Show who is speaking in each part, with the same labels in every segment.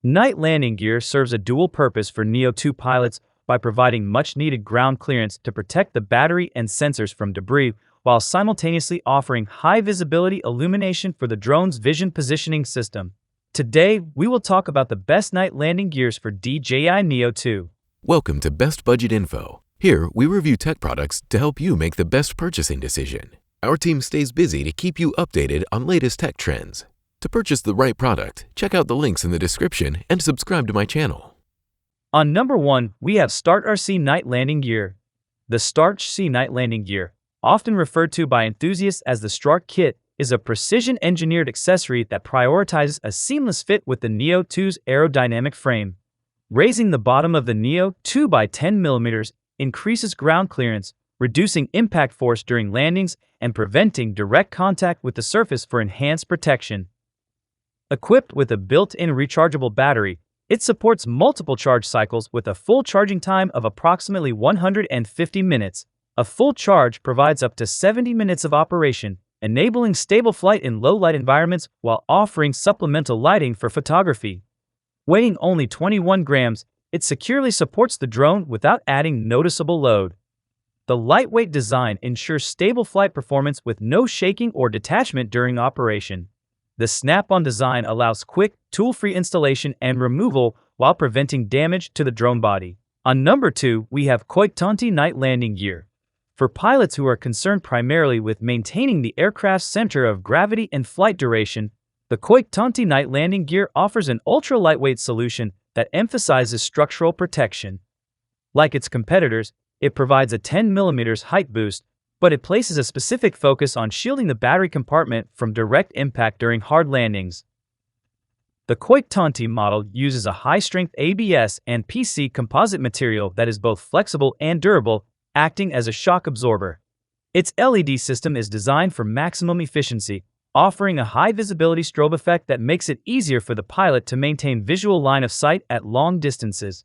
Speaker 1: Night landing gear serves a dual purpose for Neo 2 pilots by providing much-needed ground clearance to protect the battery and sensors from debris, while simultaneously offering high-visibility illumination for the drone's vision positioning system. Today, we will talk about the best night landing gears for DJI Neo 2.
Speaker 2: Welcome to Best Budget Info. Here, we review tech products to help you make the best purchasing decision. Our team stays busy to keep you updated on latest tech trends. To purchase the right product, check out the links in the description and subscribe to my channel.
Speaker 1: On number 1, we have StartRC Night Landing Gear. The StartRC Night Landing Gear, often referred to by enthusiasts as the Start Kit, is a precision-engineered accessory that prioritizes a seamless fit with the Neo 2's aerodynamic frame. Raising the bottom of the Neo 2 by 10 mm increases ground clearance, reducing impact force during landings and preventing direct contact with the surface for enhanced protection. Equipped with a built-in rechargeable battery, it supports multiple charge cycles with a full charging time of approximately 150 minutes. A full charge provides up to 70 minutes of operation, enabling stable flight in low-light environments while offering supplemental lighting for photography. Weighing only 21 grams, it securely supports the drone without adding noticeable load. The lightweight design ensures stable flight performance with no shaking or detachment during operation. The snap-on design allows quick, tool-free installation and removal while preventing damage to the drone body. On number 2, we have Coyktonty Night Landing Gear. For pilots who are concerned primarily with maintaining the aircraft's center of gravity and flight duration, the Coyktonty Night Landing Gear offers an ultra-lightweight solution that emphasizes structural protection. Like its competitors, it provides a 10 mm height boost, but it places a specific focus on shielding the battery compartment from direct impact during hard landings. The Coyktonty model uses a high-strength ABS and PC composite material that is both flexible and durable, acting as a shock absorber. Its LED system is designed for maximum efficiency, offering a high-visibility strobe effect that makes it easier for the pilot to maintain visual line of sight at long distances.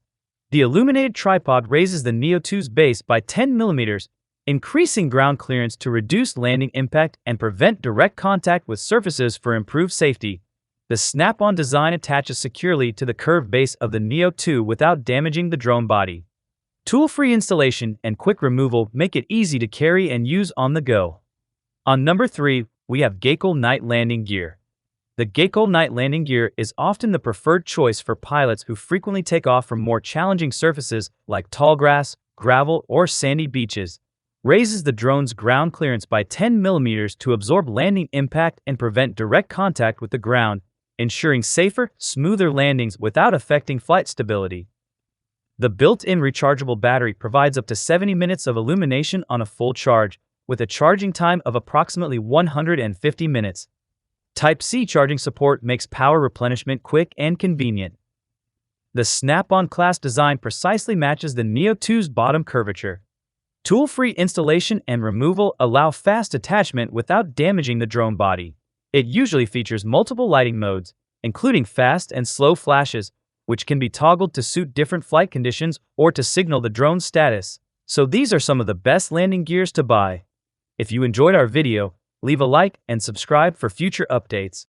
Speaker 1: The illuminated tripod raises the Neo 2's base by 10 mm, increasing ground clearance to reduce landing impact and prevent direct contact with surfaces for improved safety. The snap-on design attaches securely to the curved base of the Neo 2 without damaging the drone body. Tool-free installation and quick removal make it easy to carry and use on the go. On number 3, we have Gaekol Night Landing Gear. The Gaekol Night Landing Gear is often the preferred choice for pilots who frequently take off from more challenging surfaces like tall grass, gravel, or sandy beaches. Raises the drone's ground clearance by 10 mm to absorb landing impact and prevent direct contact with the ground, ensuring safer, smoother landings without affecting flight stability. The built-in rechargeable battery provides up to 70 minutes of illumination on a full charge, with a charging time of approximately 150 minutes. Type-C charging support makes power replenishment quick and convenient. The snap-on class design precisely matches the Neo 2's bottom curvature. Tool-free installation and removal allow fast attachment without damaging the drone body. It usually features multiple lighting modes, including fast and slow flashes, which can be toggled to suit different flight conditions or to signal the drone's status. So these are some of the best landing gears to buy. If you enjoyed our video, leave a like and subscribe for future updates.